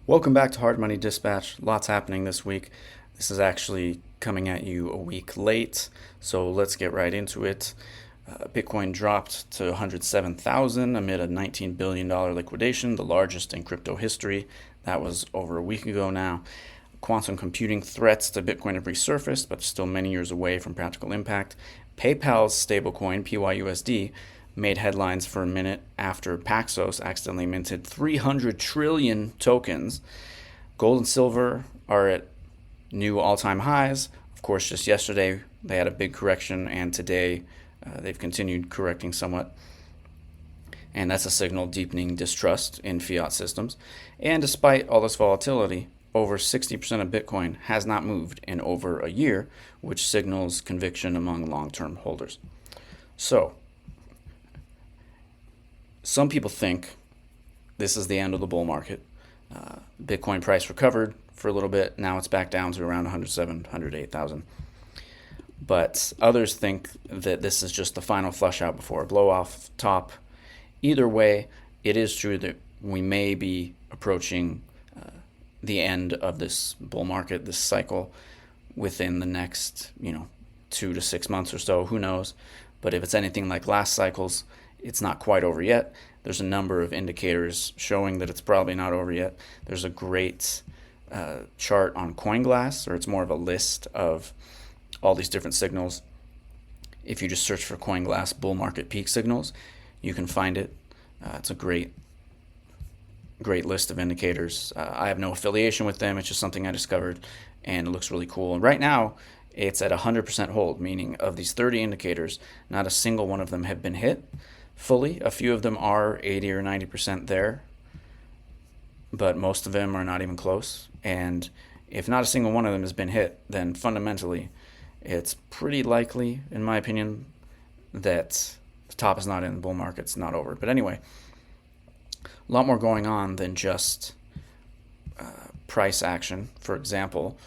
Welcome back to Hard Money Dispatch. Lots happening this week. This is actually coming at you a week late, so let's get right into it. Bitcoin dropped to 107,000 amid a $19 billion liquidation, the largest in crypto history. That was over a week ago now. Quantum computing threats to Bitcoin have resurfaced, but still many years away from practical impact. PayPal's stablecoin, PYUSD, made headlines for a minute after Paxos accidentally minted 300 trillion tokens. Gold and silver are at new all-time highs. Of course, just yesterday they had a big correction, and today they've continued correcting somewhat. And that's a signal deepening distrust in fiat systems. And despite all this volatility, over 60% of Bitcoin has not moved in over a year, which signals conviction among long-term holders. So, some people think this is the end of the bull market. Bitcoin price recovered for a little bit. Now it's back down to around 107, 108,000. But others think that this is just the final flush out before a blow off top. Either way, it is true that we may be approaching the end of this bull market, this cycle, within the next, 2 to 6 months or so. Who knows? But if it's anything like last cycles, it's not quite over yet. There's a number of indicators showing that it's probably not over yet. There's a great chart on CoinGlass, or it's more of a list of all these different signals. If you just search for CoinGlass bull market peak signals, you can find it. It's a great list of indicators. I have no affiliation with them. It's just something I discovered, and it looks really cool. And right now, it's at 100% hold, meaning of these 30 indicators, not a single one of them have been hit fully. A few of them are 80 or 90% there, but most of them are not even close. And if not a single one of them has been hit, then fundamentally it's pretty likely, in my opinion, that the top is not in, the bull market's not over. But anyway, a lot more going on than just price action. For example,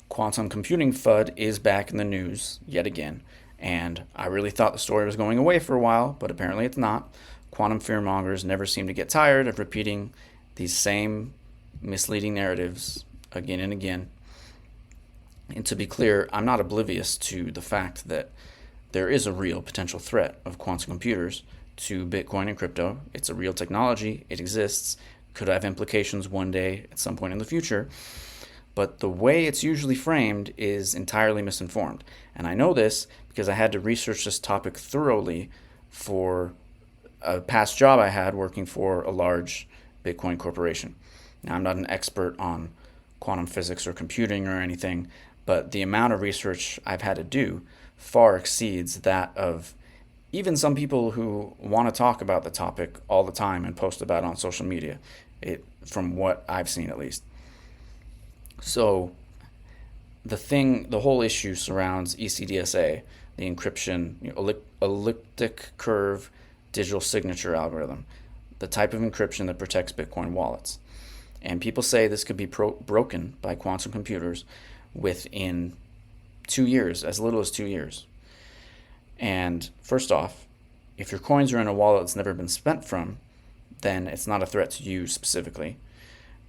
quantum computing FUD is back in the news yet again. And I really thought the story was going away for a while, but apparently it's not. Quantum fear-mongers never seem to get tired of repeating these same misleading narratives again and again. And to be clear, I'm not oblivious to the fact that there is a real potential threat of quantum computers to Bitcoin and crypto. It's a real technology. It exists. Could have implications one day at some point in the future. But the way it's usually framed is entirely misinformed. And I know this because I had to research this topic thoroughly for a past job I had working for a large Bitcoin corporation. Now, I'm not an expert on quantum physics or computing or anything, but the amount of research I've had to do far exceeds that of even some people who want to talk about the topic all the time and post about it on social media, from what I've seen at least. So the whole issue surrounds ECDSA, the encryption, elliptic curve digital signature algorithm, the type of encryption that protects Bitcoin wallets. And people say this could be broken by quantum computers within 2 years, as little as 2 years. And first off, if your coins are in a wallet that's never been spent from, then it's not a threat to you specifically,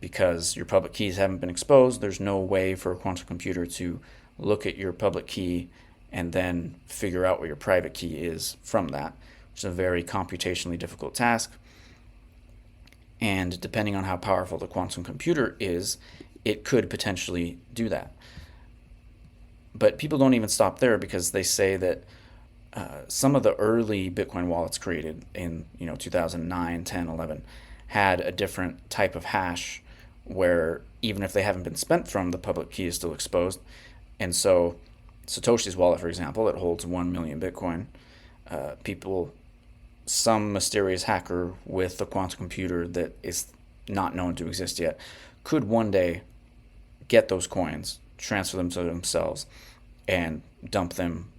because your public keys haven't been exposed. There's no way for a quantum computer to look at your public key and then figure out what your private key is from that, which is a very computationally difficult task. And depending on how powerful the quantum computer is, it could potentially do that. But people don't even stop there, because they say that some of the early Bitcoin wallets created in 2009, 10, 11 had a different type of hash where even if they haven't been spent from, the public key is still exposed. And so Satoshi's wallet, for example, that holds 1 million Bitcoin, some mysterious hacker with a quantum computer that is not known to exist yet, could one day get those coins, transfer them to themselves, and dump them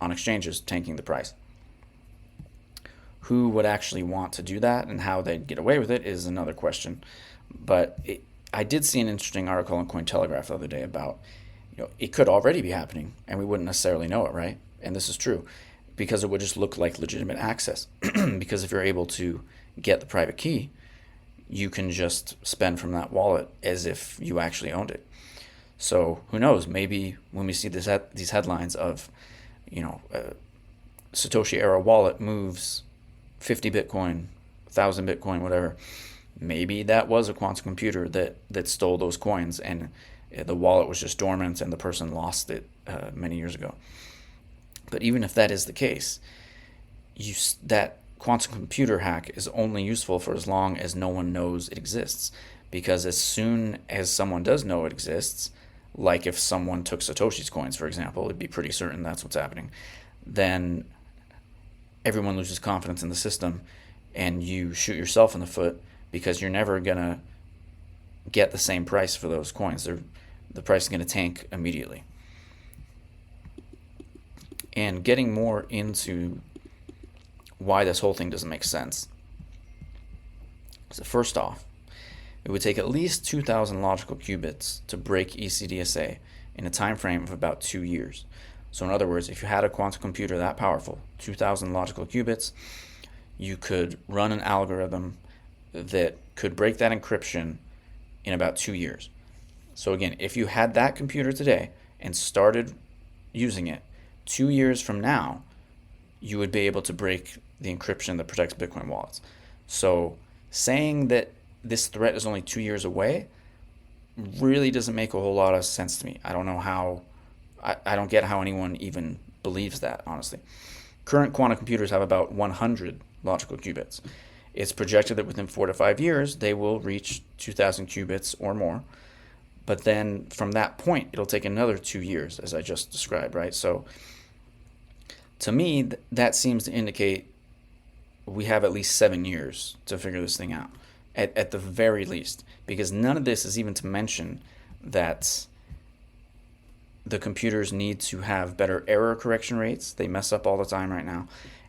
on exchanges, tanking the price. Who would actually want to do that, and how they'd get away with it is another question. But I did see an interesting article on Cointelegraph the other day about, it could already be happening and we wouldn't necessarily know it, right? And this is true because it would just look like legitimate access. Because if you're able to get the private key, you can just spend from that wallet as if you actually owned it. So who knows? Maybe when we see these headlines of, Satoshi era wallet moves 50 Bitcoin, 1,000 Bitcoin, whatever, maybe that was a quantum computer that stole those coins, and the wallet was just dormant and the person lost it many years ago. But even if that is the case, that quantum computer hack is only useful for as long as no one knows it exists. Because as soon as someone does know it exists, like if someone took Satoshi's coins, for example, it'd be pretty certain that's what's happening, then everyone loses confidence in the system and you shoot yourself in the foot, because you're never going to get the same price for those coins. The price is going to tank immediately. And getting more into why this whole thing doesn't make sense. So first off, it would take at least 2,000 logical qubits to break ECDSA in a time frame of about 2 years. So in other words, if you had a quantum computer that powerful, 2,000 logical qubits, you could run an algorithm that could break that encryption in about 2 years. So again, if you had that computer today and started using it, 2 years from now, you would be able to break the encryption that protects Bitcoin wallets. So saying that this threat is only 2 years away really doesn't make a whole lot of sense to me. I don't know how, I don't get how anyone even believes that, honestly. Current quantum computers have about 100 logical qubits. It's projected that within 4 to 5 years, they will reach 2,000 qubits or more. But then from that point, it'll take another 2 years, as I just described, right? So to me, that seems to indicate we have at least 7 years to figure this thing out, at the very least, because none of this is even to mention that the computers need to have better error correction rates. They mess up all the time right now.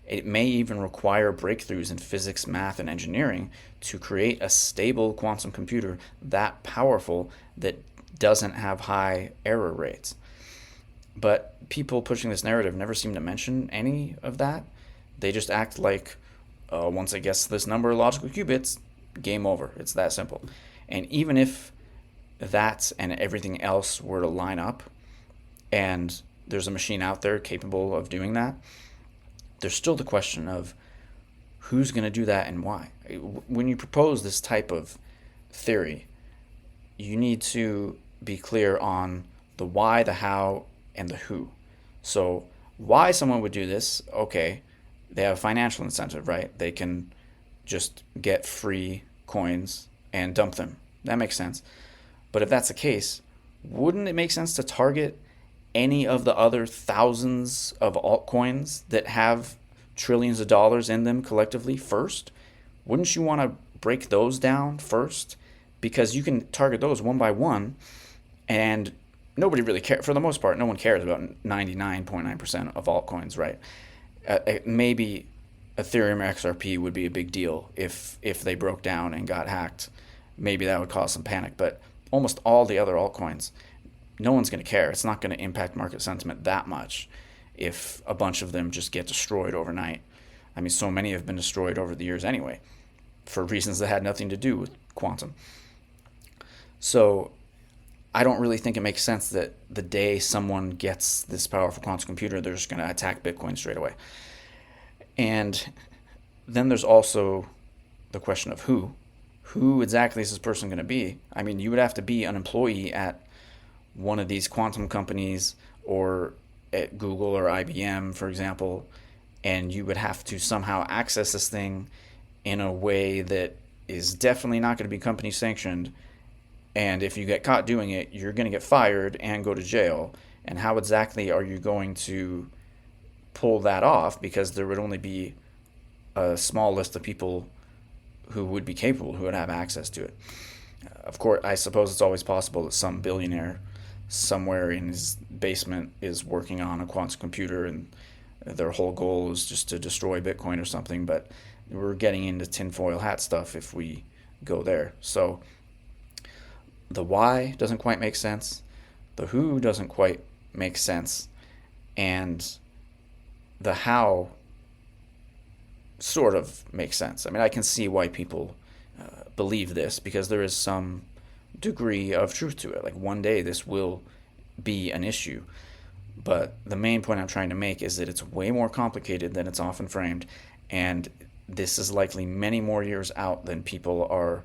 It may even require breakthroughs in physics, math, and engineering to create a stable quantum computer that powerful that doesn't have high error rates. But people pushing this narrative never seem to mention any of that. They just act like, once it gets this number of logical qubits, game over. It's that simple. And even if that and everything else were to line up, and there's a machine out there capable of doing that, there's still the question of who's going to do that and why. When you propose this type of theory, you need to be clear on the why, the how, and the who. So why someone would do this, okay, they have a financial incentive, right? They can just get free coins and dump them. That makes sense. But if that's the case, wouldn't it make sense to target any of the other thousands of altcoins that have trillions of dollars in them collectively first? Wouldn't you want to break those down first? Because you can target those one by one, and nobody really cares. For the most part, no one cares about 99.9% of altcoins, right? Maybe Ethereum or XRP would be a big deal if they broke down and got hacked. Maybe that would cause some panic, but almost all the other altcoins, no one's going to care. It's not going to impact market sentiment that much if a bunch of them just get destroyed overnight. I mean, so many have been destroyed over the years anyway, for reasons that had nothing to do with quantum. So I don't really think it makes sense that the day someone gets this powerful quantum computer, they're just going to attack Bitcoin straight away. And then there's also the question of who. Who exactly is this person going to be? I mean, you would have to be an employee at one of these quantum companies or at Google or IBM, for example, and you would have to somehow access this thing in a way that is definitely not going to be company sanctioned. And if you get caught doing it, you're going to get fired and go to jail. And how exactly are you going to pull that off? Because there would only be a small list of people who would be capable, who would have access to it. Of course, I suppose it's always possible that some billionaire somewhere in his basement is working on a quantum computer and their whole goal is just to destroy Bitcoin or something. But we're getting into tinfoil hat stuff if we go there. So the why doesn't quite make sense. The who doesn't quite make sense. And the how sort of makes sense. I mean, I can see why people believe this, because there is some degree of truth to it. Like, one day this will be an issue. But the main point I'm trying to make is that it's way more complicated than it's often framed, and this is likely many more years out than people are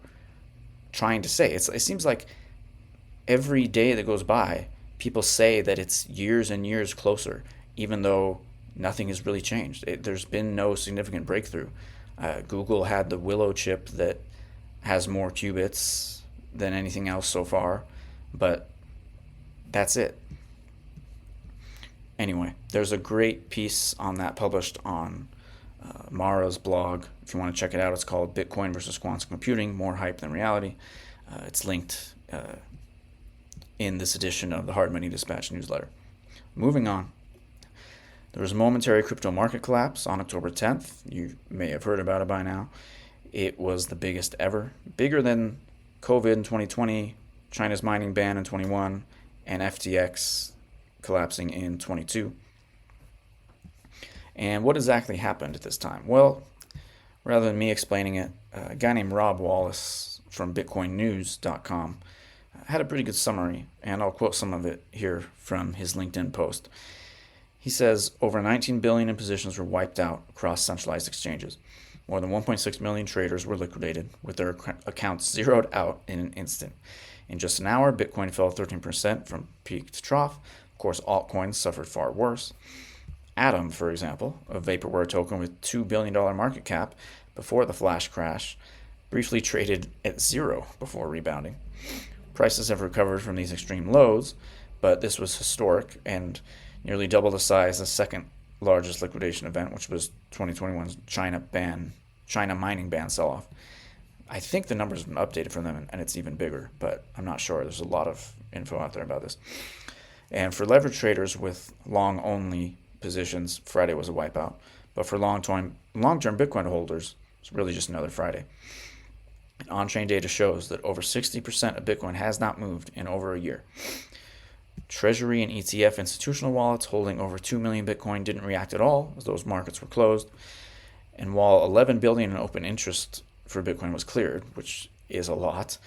trying to say. It seems like every day that goes by, people say that it's years and years closer, even though nothing has really changed. There's been no significant breakthrough. Google had the Willow chip that has more qubits than anything else so far, but that's it. Anyway, there's a great piece on that published on Mara's blog. If you want to check it out, it's called Bitcoin versus Quantum Computing, More Hype Than Reality. It's linked in this edition of the Hard Money Dispatch newsletter. Moving on. There was a momentary crypto market collapse on October 10th. You may have heard about it by now. It was the biggest ever, bigger than COVID in 2020, China's mining ban in 21, and FTX collapsing in 22. And what exactly happened at this time? Well, rather than me explaining it, a guy named Rob Wallace from BitcoinNews.com had a pretty good summary, and I'll quote some of it here from his LinkedIn post. He says, over 19 billion in positions were wiped out across centralized exchanges. More than 1.6 million traders were liquidated, with their accounts zeroed out in an instant. In just an hour, Bitcoin fell 13% from peak to trough. Of course, altcoins suffered far worse. Atom, for example, a vaporware token with $2 billion market cap before the flash crash, briefly traded at zero before rebounding. Prices have recovered from these extreme lows, but this was historic and nearly double the size of the second largest liquidation event, which was 2021's China mining ban sell-off. I think the numbers have been updated for them, and it's even bigger, but I'm not sure. There's a lot of info out there about this. And for leverage traders with long-only positions, Friday was a wipeout. But for long-term Bitcoin holders, it's really just another Friday. On-chain data shows that over 60% of Bitcoin has not moved in over a year. Treasury and ETF institutional wallets holding over 2 million Bitcoin didn't react at all, as those markets were closed. And while 11 billion in open interest for Bitcoin was cleared, which is a lot,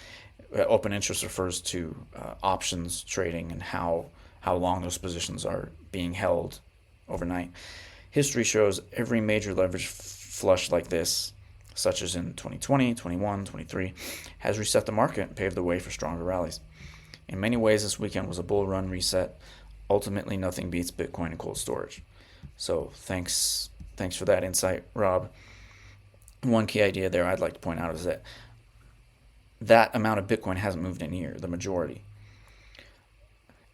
open interest refers to options trading and how long those positions are being held overnight. History shows every major leverage flush like this, such as in 2020, 21, 23, has reset the market and paved the way for stronger rallies. In many ways, this weekend was a bull run reset. Ultimately, nothing beats Bitcoin and cold storage. So thanks for that insight, Rob. One key idea there I'd like to point out is that amount of Bitcoin hasn't moved in a year, the majority.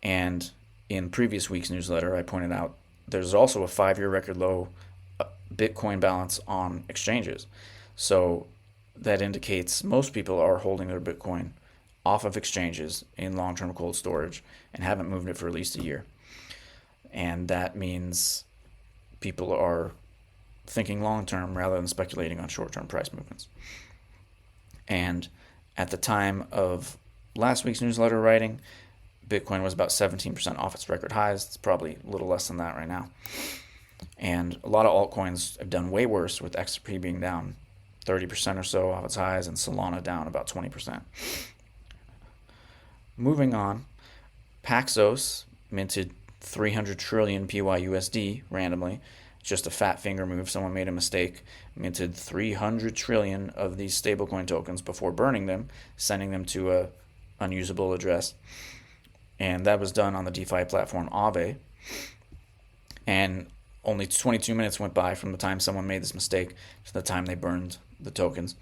And in previous week's newsletter, I pointed out there's also a 5-year record low Bitcoin balance on exchanges. So that indicates most people are holding their Bitcoin off of exchanges in long-term cold storage and haven't moved it for at least a year. And that means people are thinking long-term rather than speculating on short-term price movements. And at the time of last week's newsletter writing, Bitcoin was about 17% off its record highs. It's probably a little less than that right now. And a lot of altcoins have done way worse, with XRP being down 30% or so off its highs and Solana down about 20%. Moving on, Paxos minted 300 trillion PYUSD randomly. Just a fat finger move. Someone made a mistake, minted 300 trillion of these stablecoin tokens before burning them, sending them to a unusable address. And that was done on the DeFi platform Aave. And only 22 minutes went by from the time someone made this mistake to the time they burned the tokens.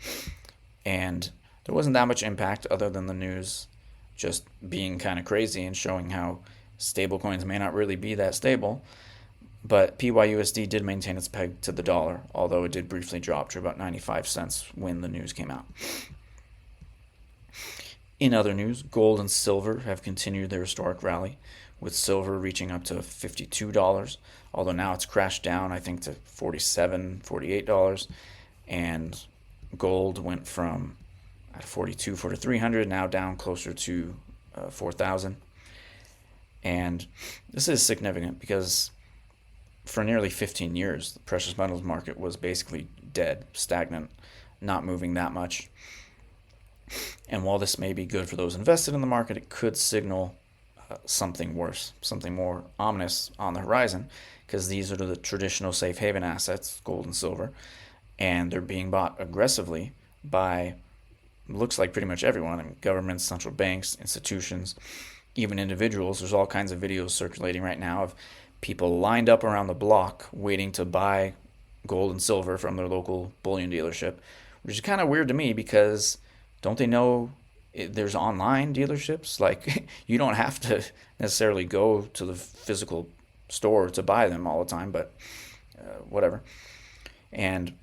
And there wasn't that much impact other than the news just being kind of crazy and showing how stablecoins may not really be that stable. But PYUSD did maintain its peg to the dollar, although it did briefly drop to about 95 cents when the news came out. In other news, gold and silver have continued their historic rally, with silver reaching up to $52, although now it's crashed down, I think, to $47, $48, and gold went from at 42, 4,300, now down closer to 4,000. And this is significant because for nearly 15 years, the precious metals market was basically dead, stagnant, not moving that much. And while this may be good for those invested in the market, it could signal something worse, something more ominous on the horizon, because these are the traditional safe haven assets, gold and silver, and they're being bought aggressively by, looks like, pretty much everyone. I mean, governments, central banks, institutions, even individuals. There's all kinds of videos circulating right now of people lined up around the block waiting to buy gold and silver from their local bullion dealership, which is kind of weird to me because don't they know there's online dealerships? Like, you don't have to necessarily go to the physical store to buy them all the time, but whatever. And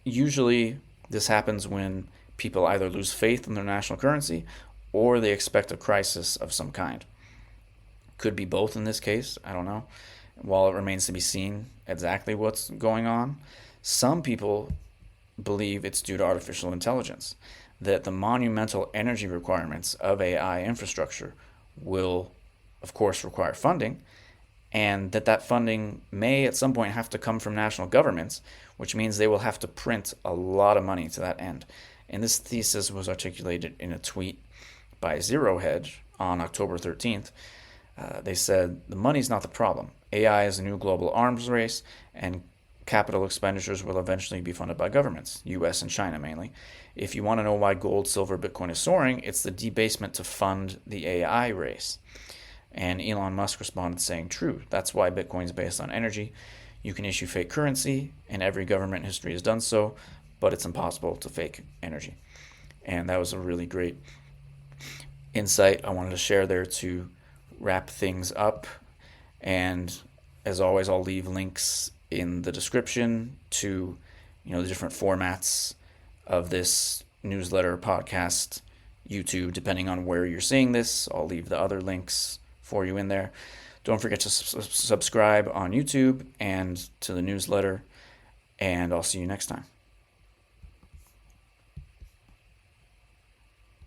usually this happens when people either lose faith in their national currency or they expect a crisis of some kind. Could be both in this case, I don't know. While it remains to be seen exactly what's going on, some people believe it's due to artificial intelligence, that the monumental energy requirements of AI infrastructure will, of course, require funding, and that funding may at some point have to come from national governments, which means they will have to print a lot of money to that end. And this thesis was articulated in a tweet by Zero Hedge on October 13th. They said, the money's not the problem. AI is a new global arms race, and capital expenditures will eventually be funded by governments, US and China mainly. If you want to know why gold, silver, Bitcoin is soaring, it's the debasement to fund the AI race. And Elon Musk responded saying, true, that's why Bitcoin's based on energy. You can issue fake currency, and every government in history has done so, but it's impossible to fake energy. And that was a really great insight I wanted to share there to wrap things up. And as always, I'll leave links in the description to, the different formats of this newsletter, podcast, YouTube, depending on where you're seeing this. I'll leave the other links for you in there. Don't forget to subscribe on YouTube and to the newsletter, and I'll see you next time.